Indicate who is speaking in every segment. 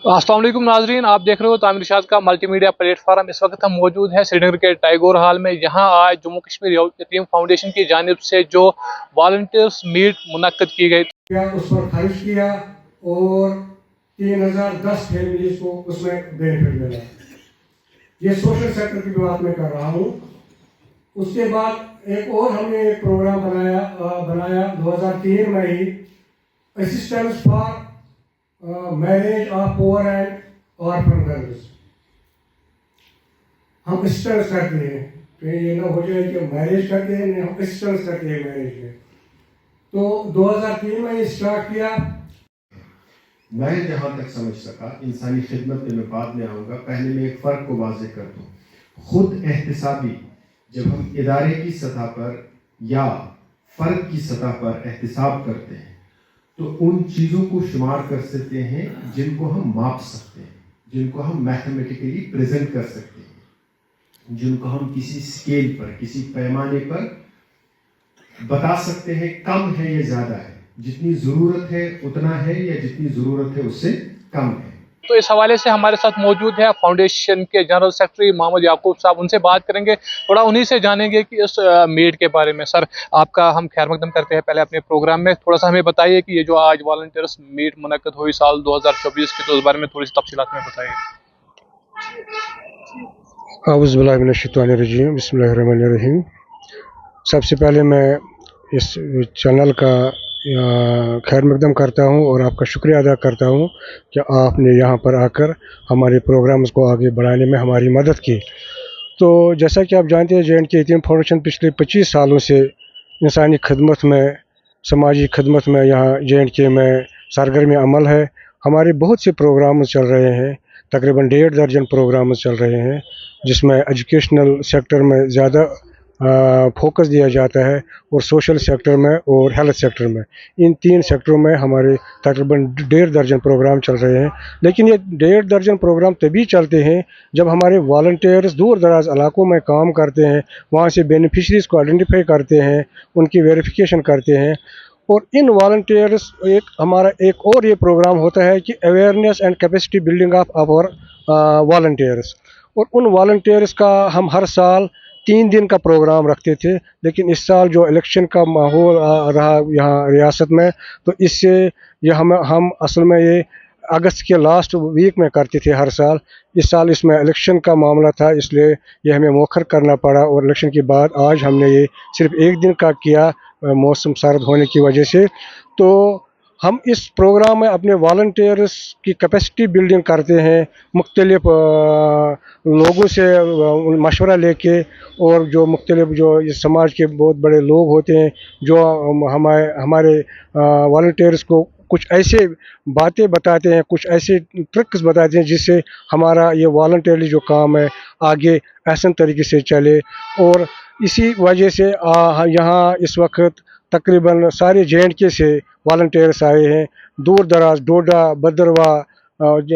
Speaker 1: अस्सलाम वालेकुम नाजरीन, आप देख रहे हो तामिर इरशाद का मल्टीमीडिया प्लेटफॉर्म। इस वक्त हम मौजूद हैं श्रीनगर के टैगोर हॉल में। यहाँ आज जम्मू कश्मीर यतीम फाउंडेशन की जानिब से जो वॉलंटियर्स मीट मुनक्कद की गई,
Speaker 2: उस पर खर्च किया और 3010 फैमिलीज को उसमें बेनिफिट मिला। ये सोशल सेक्टर की बात मैं कर रहा हूँ। उसके बाद एक और हमने एक प्रोग्राम बनाया 2003 में ही, assistance for marriage of poor and orphan girls. हम असिस्टेंस करते हैं, कहीं ये ना हो जाए कि मैरिज करते हैं, नहीं, हम असिस्टेंस करते हैं मैरिज में। तो 2003 में ये स्टार्ट किया।
Speaker 3: मैं जहाँ तक समझ सका, इंसानी खिदमत में मैं बाद में आऊँगा, पहले मैं एक फ़र्क को वाज़ेह कर दूँ। खुद एहतिसाबी जब हम इदारे की सतह पर या फ़र्द की सतह पर एहतिसाब करते हैं तो उन चीज़ों को शुमार कर सकते हैं जिनको हम माप सकते हैं, जिनको हम मैथमेटिकली प्रेजेंट कर सकते हैं, जिनको हम किसी स्केल पर, किसी पैमाने पर बता सकते हैं कम है या ज़्यादा है, जितनी ज़रूरत है उतना है या जितनी ज़रूरत है उससे कम है।
Speaker 1: तो इस हवाले से हमारे साथ मौजूद है फाउंडेशन के जनरल सेक्रेटरी मोहम्मद याकूब साहब। उनसे बात करेंगे, थोड़ा उन्हीं से जानेंगे कि इस मीट के बारे में। सर, आपका हम खैर मकदम करते हैं पहले अपने प्रोग्राम में। थोड़ा सा हमें बताइए कि ये जो आज वॉलंटियर्स मीट मुनक्कद हुई साल 2024 की, तो उस बारे में थोड़ी सी तफसीलात में बताइए।
Speaker 2: औज़ु बिल्लाहि मिनश शैतानिर रजीम, बिस्मिल्लाहिर्रहमानिर रहीम। सबसे पहले मैं इस चैनल का खैर मकदम करता हूँ और आपका शुक्रिया अदा करता हूँ कि आपने यहाँ पर आकर हमारे प्रोग्राम्स को आगे बढ़ाने में हमारी मदद की। तो जैसा कि आप जानते हैं, जे.एंड.के यतीम फाउंडेशन पिछले 25 सालों से इंसानी खिदमत में, समाजी खिदमत में यहाँ जे.एंड.के में सरगर्म अमल है। हमारे बहुत से प्रोग्राम चल रहे हैं, तकरीबन 1.5 दर्जन प्रोग्राम चल रहे हैं, जिसमें एजुकेशनल सेक्टर में ज़्यादा फोकस दिया जाता है और सोशल सेक्टर में और हेल्थ सेक्टर में। इन 3 सेक्टरों में हमारे तकरीबन 1.5 दर्जन प्रोग्राम चल रहे हैं। लेकिन ये 1.5 दर्जन प्रोग्राम तभी चलते हैं जब हमारे वॉलंटियर्स दूर दराज इलाकों में काम करते हैं, वहाँ से बेनिफिशरीज़ को आइडेंटिफाई करते हैं, उनकी वेरिफिकेशन करते हैं। और इन वॉलंटियर्स हमारा एक और ये प्रोग्राम होता है कि awareness and capacity building of our volunteers. और उन वॉलंटियर्स का हम हर साल 3 दिन का प्रोग्राम रखते थे, लेकिन इस साल जो इलेक्शन का माहौल रहा यहाँ रियासत में, तो इससे ये हम असल में ये अगस्त के लास्ट वीक में करते थे हर साल। इस साल इसमें इलेक्शन का मामला था, इसलिए ये हमें मौखर करना पड़ा और इलेक्शन के बाद आज हमने ये सिर्फ 1 दिन का किया, मौसम सर्द होने की वजह से। तो हम इस प्रोग्राम में अपने वॉलंटियर्स की कैपेसिटी बिल्डिंग करते हैं, मुख्तलिफ लोगों से मशवरा लेके, और जो मुख्तलिफ जो इस समाज के बहुत बड़े लोग होते हैं जो हमारे वॉलंटियर्स को कुछ ऐसे बातें बताते हैं, कुछ ऐसे ट्रिक्स बताते हैं जिससे हमारा ये वॉलंटियरली जो काम है आगे आसान तरीके से चले। और इसी वजह से यहाँ इस वक्त तकरीबन सारे जे.एंड.के से वॉलंटियर्स आए हैं। दूर दराज डोडा, भद्रवा,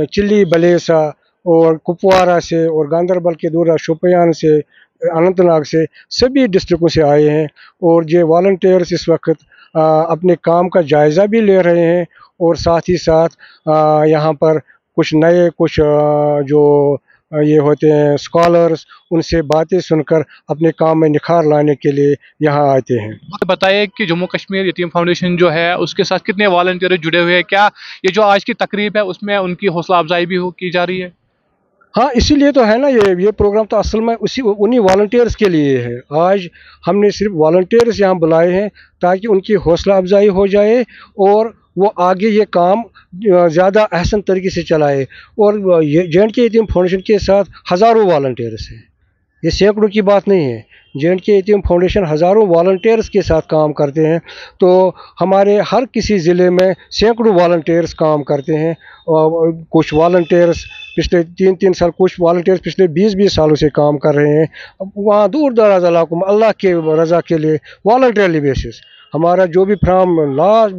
Speaker 2: चिल्ली बलेसा और कुपवारा से और गांदरबल के दूर शोपियान से, अनंतनाग से, सभी डिस्ट्रिक्टों से आए हैं। और ये वॉलंटियर्स इस वक्त अपने काम का जायज़ा भी ले रहे हैं और साथ ही साथ यहाँ पर कुछ नए जो ये होते हैं स्कॉलर्स, उनसे बातें सुनकर अपने काम में निखार लाने के लिए यहाँ आते हैं।
Speaker 1: बताइए कि जम्मू कश्मीर यतीम फाउंडेशन जो है उसके साथ कितने वॉलंटियर जुड़े हुए हैं? क्या ये जो आज की तकरीब है उसमें उनकी हौसला अफजाई भी की जा रही है?
Speaker 2: हाँ, इसीलिए तो है ना, ये प्रोग्राम तो असल में उन्हीं वॉलंटियर्स के लिए है। आज हमने सिर्फ वॉलंटियर्स यहाँ बुलाए हैं ताकि उनकी हौसला अफजाई हो जाए और वो आगे ये काम ज़्यादा अहसन तरीके से चलाए। और ये जे.एंड.के यतीम फाउंडेशन के साथ हज़ारों वॉलंटियर्स हैं, ये सैकड़ों की बात नहीं है। जे.एंड.के यतीम फाउंडेशन हज़ारों वॉलंटियर्स के साथ काम करते हैं। तो हमारे हर किसी ज़िले में सैकड़ों वॉलंटियर्स काम करते हैं। और कुछ वॉलंटियर्स पिछले 3-3 साल, कुछ वॉलंटियर्स पिछले 20-20 सालों से काम कर रहे हैं वहाँ दूर दराज इलाकों में, अल्लाह के रज़ा के लिए वॉलंटियरली बेसिस। हमारा जो भी फ्राम लास्ट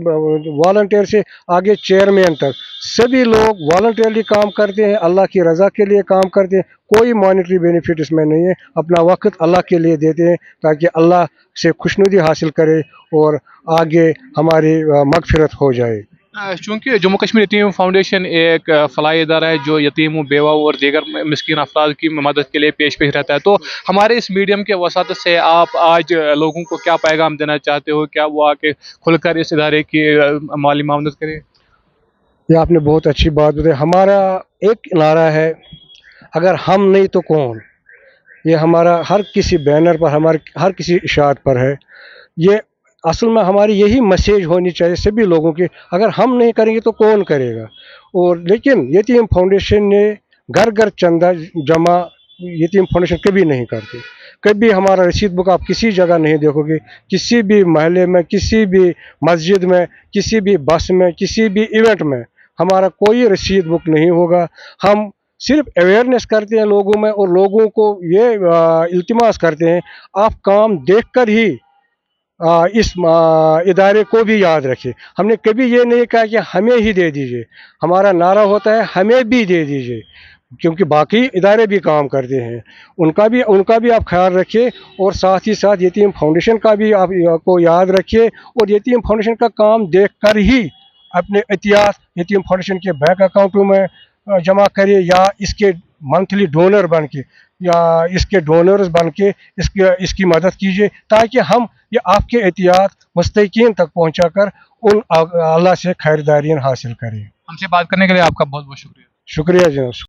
Speaker 2: वॉलंटियर से आगे चेयरमैन तक सभी लोग वॉलंटियरली काम करते हैं, अल्लाह की रज़ा के लिए काम करते हैं। कोई मॉनेटरी बेनिफिट इसमें नहीं है, अपना वक्त अल्लाह के लिए देते हैं ताकि अल्लाह से खुशनुदी हासिल करे और आगे हमारी मगफिरत हो जाए।
Speaker 1: चूँकि जम्मू कश्मीर यतीम फाउंडेशन एक फलाही इदारा है जो यतीमों बेवाओं और दीगर मिस्कीन अफराद की मदद के लिए पेश पेश रहता है, तो हमारे इस मीडियम के वसात से आप आज लोगों को क्या पैगाम देना चाहते हो? क्या वो आके खुलकर इस इदारे की माली मामदद करें?
Speaker 2: ये आपने बहुत अच्छी बात बताई। हमारा एक नारा है, अगर हम नहीं तो कौन। ये हमारा हर किसी बैनर पर, हमारे हर किसी इशाअत पर है। ये असल में हमारी यही मैसेज होनी चाहिए सभी लोगों की, अगर हम नहीं करेंगे तो कौन करेगा। और लेकिन यतीम फाउंडेशन ने घर घर चंदा जमा यतीम फाउंडेशन कभी नहीं करती। कभी हमारा रसीद बुक आप किसी जगह नहीं देखोगे, किसी भी महल्ले में, किसी भी मस्जिद में, किसी भी बस में, किसी भी इवेंट में हमारा कोई रसीद बुक नहीं होगा। हम सिर्फ अवेयरनेस करते हैं लोगों में, और लोगों को ये इल्तिमास करते हैं, आप काम देखकर ही इस इदारे को भी याद रखें। हमने कभी ये नहीं कहा कि हमें ही दे दीजिए, हमारा नारा होता है हमें भी दे दीजिए, क्योंकि बाकी इदारे भी काम करते हैं, उनका भी आप ख्याल रखिए, और साथ ही साथ यतीम फाउंडेशन का भी आप को याद रखिए, और यतीम फाउंडेशन का काम देखकर ही अपने एहतियात यतीम फाउंडेशन के बैंक अकाउंटों में जमा करिए, या इसके मंथली डोनर बन के, या इसके डोनर्स बन के इसकी मदद कीजिए, ताकि हम ये आपके एहतियात मुस्तकीन तक पहुँचाकर उन अल्लाह से खैरदारियाँ हासिल करें।
Speaker 1: हमसे बात करने के लिए आपका बहुत बहुत शुक्रिया।
Speaker 2: शुक्रिया जनाब।